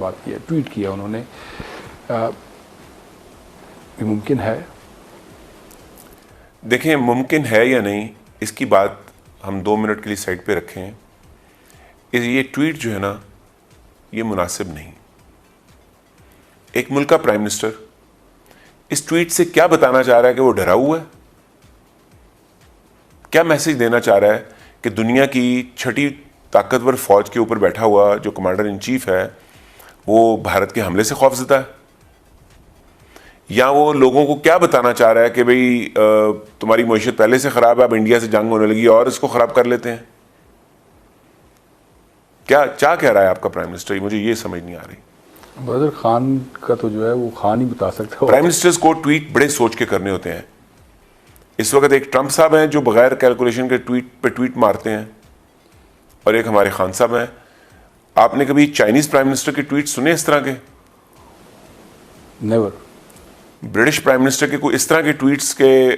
बात की है, ट्वीट किया उन्होंने। ये मुमकिन है? देखें, मुमकिन है या नहीं इसकी बात हम 2 मिनट के लिए साइड पे रखें। ये ट्वीट जो है ना, ये मुनासिब नहीं। एक मुल्क का प्राइम मिनिस्टर इस ट्वीट से क्या बताना चाह रहा है कि वो डरा हुआ है? क्या मैसेज देना चाह रहा है कि दुनिया की छठी ताकतवर फौज के ऊपर बैठा हुआ जो कमांडर इन चीफ है वो भारत के हमले से खौफजदा है? या वो लोगों को क्या बताना चाह रहा है कि भाई तुम्हारी मईशत पहले से खराब है, अब इंडिया से जंग होने लगी और इसको खराब कर लेते हैं? क्या कह रहा है आपका प्राइम मिनिस्टर? मुझे ये समझ नहीं आ रही। बदर खान का तो जो है वो खान ही बता सकता है। प्राइम मिनिस्टर्स को ट्वीट बड़े सोच के करने होते हैं। इस वक्त एक ट्रंप साहब हैं जो बगैर कैलकुलेशन के ट्वीट मारते हैं, और एक हमारे खान साहब हैं। आपने कभी चाइनीज प्राइम मिनिस्टर के ट्वीट सुने इस तरह के? नेवर। ब्रिटिश प्राइम मिनिस्टर के कोई इस तरह के ट्वीट्स के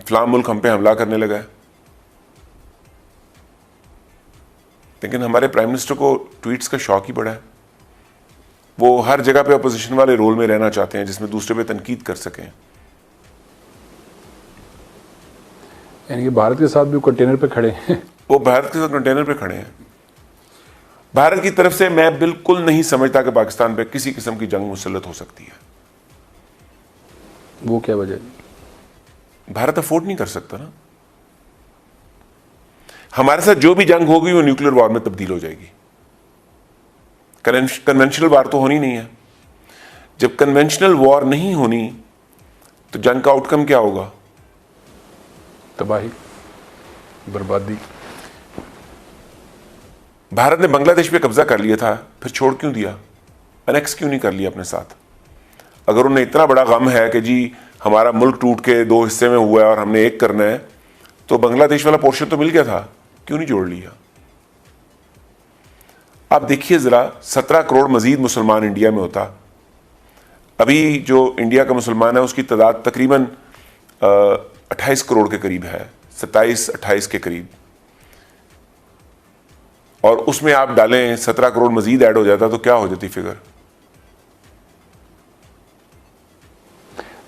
फलां मुल्क हम पे हमला करने लगा है? लेकिन हमारे प्राइम मिनिस्टर को ट्वीट्स का शौक ही बड़ा है। वो हर जगह पे अपोजिशन वाले रोल में रहना चाहते हैं जिसमें दूसरे पे तनकीद कर सकें। यानी कि भारत के साथ भी कंटेनर पे खड़े हैं। वो भारत के साथ कंटेनर पे खड़े हैं। भारत की तरफ से मैं बिल्कुल नहीं समझता कि पाकिस्तान पे किसी किस्म की जंग मुसल्लत हो सकती है। वो क्या वजह? भारत अफोर्ड नहीं कर सकता ना। हमारे साथ जो भी जंग होगी वो न्यूक्लियर वॉर में तब्दील हो जाएगी। कन्वेंशनल वॉर तो होनी नहीं है। जब कन्वेंशनल वॉर नहीं होनी तो जंग का आउटकम क्या होगा? तबाही, बर्बादी। भारत ने बांग्लादेश पे कब्जा कर लिया था, फिर छोड़ क्यों दिया? अनेक्स क्यों नहीं कर लिया अपने साथ? अगर उन्हें इतना बड़ा गम है कि जी हमारा मुल्क टूट के 2 हिस्से में हुआ है और हमने एक करना है, तो बांग्लादेश वाला पोर्शन तो मिल गया था, क्यों नहीं जोड़ लिया? आप देखिए जरा, 17 करोड़ मजीद मुसलमान इंडिया में होता। अभी जो इंडिया का मुसलमान है उसकी तादाद तकरीबन 28 करोड़ के करीब है, 27-28 के करीब। और उसमें आप डालें 17 करोड़ मजीद ऐड हो जाता तो क्या हो जाती फिगर?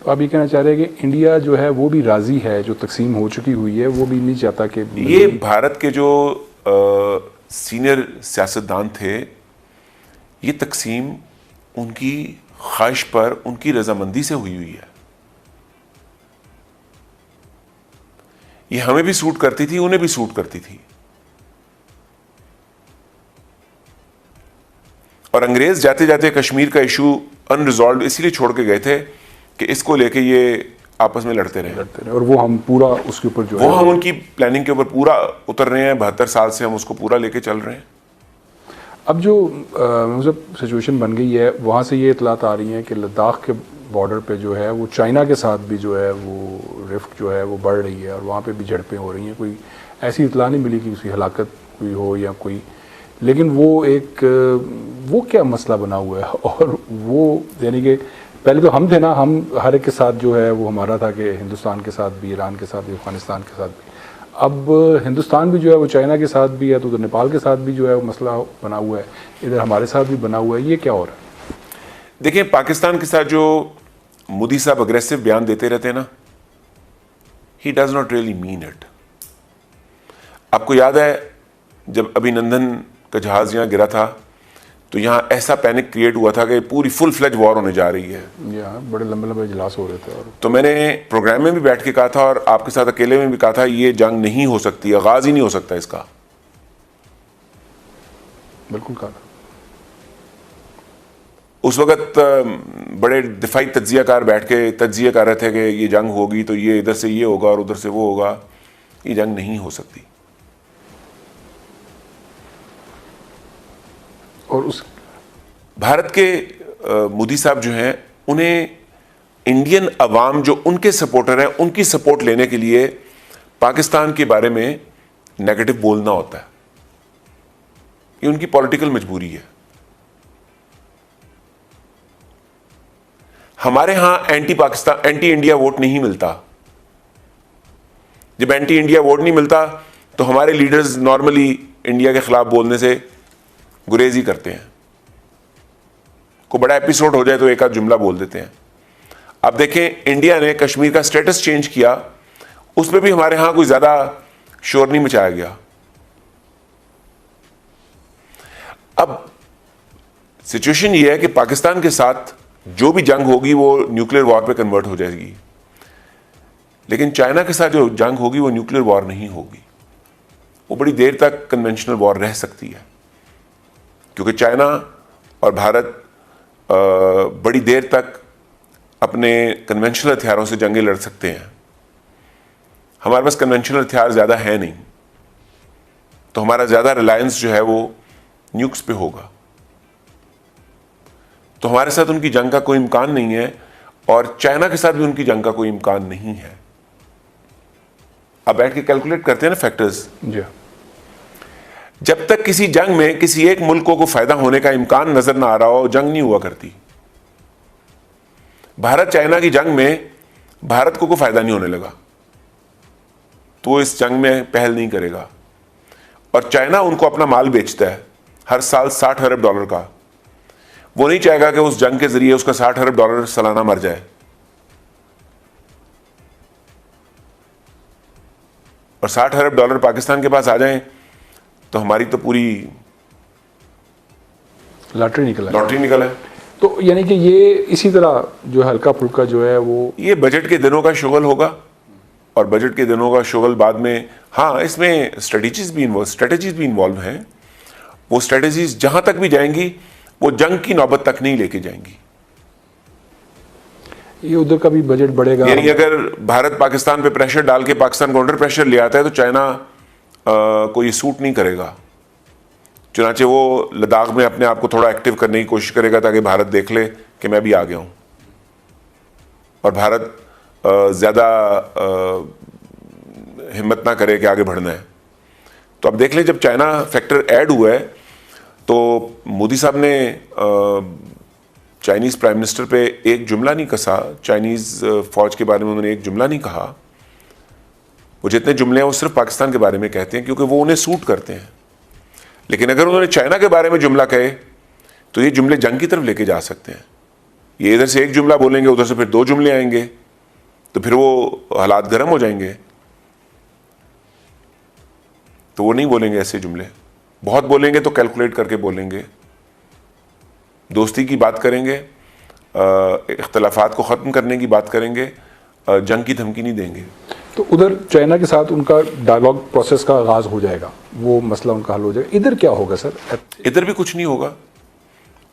तो आप ये कहना चाह रहे हैं कि इंडिया जो है वो भी राजी है, जो तकसीम हो चुकी हुई है वो भी नहीं चाहता कि ये भारत के जो सीनियर सियासतदान थे, ये तकसीम उनकी ख्वाहिश पर, उनकी रजामंदी से हुई है। ये हमें भी सूट करती थी, उन्हें भी सूट करती थी। और अंग्रेज जाते जाते कश्मीर का इशू अनरिजॉल्व इसीलिए छोड़ के गए थे कि इसको लेके ये आपस में लड़ते रहे। और वो हम पूरा उसके ऊपर जो वो हम उनकी प्लानिंग के ऊपर पूरा उतर रहे हैं। 72 साल से हम उसको पूरा लेके चल रहे हैं। अब जो मतलब सिचुएशन बन गई है, वहाँ से ये इतलात आ रही हैं कि लद्दाख के बॉर्डर पे जो है वो चाइना के साथ भी जो है वो रिफ्ट जो है वो बढ़ रही है और वहाँ पे भी झड़पें हो रही हैं। कोई ऐसी इतला नहीं मिली कि उसकी हलाकत हुई हो या कोई, लेकिन वो क्या मसला बना हुआ है। और वो यानी कि पहले तो हम थे ना, हम हर एक के साथ जो है वो हमारा था कि हिंदुस्तान के साथ भी, ईरान के साथ भी, अफगानिस्तान के साथ भी। अब हिंदुस्तान भी जो है वो चाइना के साथ भी है, तो उधर नेपाल के साथ भी जो है वो मसला बना हुआ है, इधर हमारे साथ भी बना हुआ है। ये क्या हो रहा है? देखिए, पाकिस्तान के साथ जो मोदी साहब अग्रेसिव बयान देते रहते हैं ना, he does not really mean it. आपको याद है जब अभिनंदन का जहाज यहाँ गिरा था तो यहाँ ऐसा पैनिक क्रिएट हुआ था कि पूरी फुल फ्लेज वॉर होने जा रही है। यहाँ बड़े लंबे लंबे इजलास हो रहे थे। और तो मैंने प्रोग्राम में भी बैठ के कहा था और आपके साथ अकेले में भी कहा था, ये जंग नहीं हो सकती, आगाज ही नहीं हो सकता इसका। बिल्कुल कहा। उस वक्त बड़े दिफाई तज्जियाकार बैठ के तज्जिया कर रहे थे कि ये जंग होगी तो ये इधर से ये होगा और उधर से वो होगा। ये जंग नहीं हो सकती। और उस भारत के मोदी साहब जो हैं, उन्हें इंडियन अवाम जो उनके सपोर्टर हैं उनकी सपोर्ट लेने के लिए पाकिस्तान के बारे में नेगेटिव बोलना होता है। ये उनकी पॉलिटिकल मजबूरी है। हमारे यहां anti Pakistan, anti India vote नहीं मिलता। जब एंटी इंडिया वोट नहीं मिलता तो हमारे लीडर्स नॉर्मली इंडिया के खिलाफ बोलने से गुरेज ही करते हैं। कोई बड़ा एपिसोड हो जाए तो एक आध जुमला बोल देते हैं। अब देखें, इंडिया ने कश्मीर का स्टेटस चेंज किया, उसमें भी हमारे यहां कोई ज्यादा शोर नहीं मचाया गया। अब सिचुएशन ये है कि पाकिस्तान के साथ जो भी जंग होगी वो न्यूक्लियर वॉर पे कन्वर्ट हो जाएगी, लेकिन चाइना के साथ जो जंग होगी वो न्यूक्लियर वॉर नहीं होगी, वो बड़ी देर तक कन्वेंशनल वॉर रह सकती है, क्योंकि चाइना और भारत बड़ी देर तक अपने कन्वेंशनल हथियारों से जंगें लड़ सकते हैं। हमारे पास कन्वेंशनल हथियार ज़्यादा है नहीं, तो हमारा ज़्यादा रिलायंस जो है वो न्यूक्स पे होगा, तो हमारे साथ उनकी जंग का कोई इम्कान नहीं है, और चाइना के साथ भी उनकी जंग का कोई इम्कान नहीं है। अब बैठ के कैलकुलेट करते हैं ना फैक्टर्स। जी। जब तक किसी जंग में किसी एक मुल्क को फायदा होने का इम्कान नजर ना आ रहा हो, जंग नहीं हुआ करती। भारत चाइना की जंग में भारत को कोई फायदा नहीं होने लगा, तो वो इस जंग में पहल नहीं करेगा, और चाइना उनको अपना माल बेचता है हर साल $60 अरब का। वो नहीं चाहेगा कि उस जंग के जरिए उसका $60 अरब सालाना मर जाए, और $60 अरब पाकिस्तान के पास आ जाएं तो हमारी तो पूरी लॉटरी निकला है। है। तो यानी कि ये इसी तरह जो हल्का फुल्का जो है वो ये बजट के दिनों का शुगल होगा, और बजट के दिनों का शुगल बाद में, हाँ इसमें स्ट्रेटेजीज भी इन्वॉल्व हैं। वो स्ट्रेटेजीज जहां तक भी जाएंगी वो जंग की नौबत तक नहीं लेके जाएंगी। ये उधर का भी बजट बढ़ेगा। यानी अगर भारत पाकिस्तान पे प्रेशर डाल के पाकिस्तान काउंटर प्रेशर ले आता है तो चाइना को ये सूट नहीं करेगा। चुनाचे वो लद्दाख में अपने आप को थोड़ा एक्टिव करने की कोशिश करेगा ताकि भारत देख ले कि मैं भी आ गया हूं, और भारत ज़्यादा हिम्मत ना करे कि आगे बढ़ना है। तो अब देख लें, जब चाइना फैक्टर ऐड हुआ है तो मोदी साहब ने चाइनीज़ प्राइम मिनिस्टर पे एक जुमला नहीं कसा, चाइनीज़ फौज के बारे में उन्होंने एक जुमला नहीं कहा। वो जितने जुमले हैं वो सिर्फ पाकिस्तान के बारे में कहते हैं क्योंकि वो उन्हें सूट करते हैं, लेकिन अगर उन्होंने चाइना के बारे में जुमला कहे तो ये जुमले जंग की तरफ लेके जा सकते हैं। ये इधर से एक जुमला बोलेंगे, उधर से फिर 2 जुमले आएंगे, तो फिर वो हालात गर्म हो जाएंगे। तो वो नहीं बोलेंगे ऐसे जुमले, बहुत बोलेंगे तो कैलकुलेट करके बोलेंगे, दोस्ती की बात करेंगे, इख्तलाफात को ख़त्म करने की बात करेंगे, जंग की धमकी नहीं देंगे। तो उधर चाइना के साथ उनका डायलॉग प्रोसेस का आगाज हो जाएगा, वो मसला उनका हल हो जाएगा। इधर क्या होगा सर? इधर भी कुछ नहीं होगा,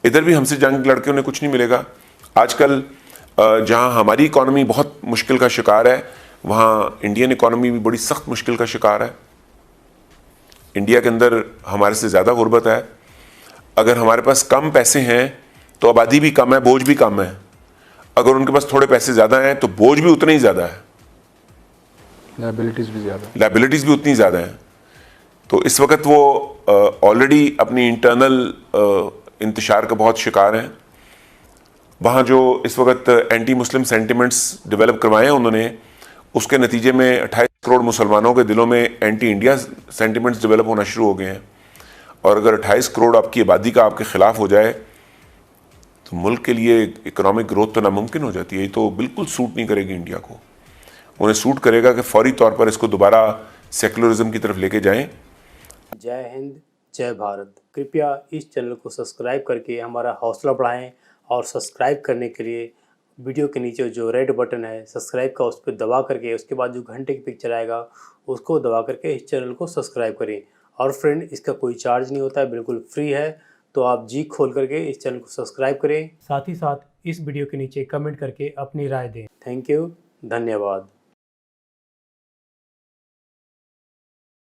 इधर भी हमसे जंग लड़के उन्हें कुछ नहीं मिलेगा। आजकल जहां हमारी इकॉनमी बहुत मुश्किल का शिकार है, वहां इंडियन इकॉनमी भी बड़ी सख्त मुश्किल का शिकार है। इंडिया के अंदर हमारे से ज़्यादा गुर्बत है। अगर हमारे पास कम पैसे हैं तो आबादी भी कम है, बोझ भी कम है। अगर उनके पास थोड़े पैसे ज़्यादा हैं तो बोझ भी उतना ही ज़्यादा है, लायबिलिटीज़ भी उतनी ज़्यादा हैं। तो इस वक्त वो ऑलरेडी अपनी इंटरनल इंतशार का बहुत शिकार हैं। वहाँ जो इस वक्त एंटी मुस्लिम सेंटिमेंट्स डेवलप करवाए हैं उन्होंने, उसके नतीजे में 28 करोड़ मुसलमानों के दिलों में एंटी इंडिया सेंटिमेंट्स डेवलप होना शुरू हो गए हैं। और अगर 28 करोड़ आपकी आबादी का आपके खिलाफ हो जाए तो मुल्क के लिए इकोनॉमिक ग्रोथ तो नामुमकिन हो जाती है। ये तो बिल्कुल सूट नहीं करेगी इंडिया को। उन्हें सूट करेगा कि फौरी तौर पर इसको दोबारा सेकुलरिज्म की तरफ लेके जाएं। जय हिंद, जय भारत। कृपया इस चैनल को सब्सक्राइब करके हमारा हौसला बढ़ाएं, और सब्सक्राइब करने के लिए वीडियो के नीचे जो रेड बटन है सब्सक्राइब का, उस पर दबा करके उसके बाद जो घंटे की पिक्चर आएगा उसको दबा करके इस चैनल को सब्सक्राइब करें। और फ्रेंड, इसका कोई चार्ज नहीं होता है, बिल्कुल फ्री है। तो आप जी खोल करके इस चैनल को सब्सक्राइब करें, साथ ही साथ इस वीडियो के नीचे कमेंट करके अपनी राय दें। थैंक यू, धन्यवाद।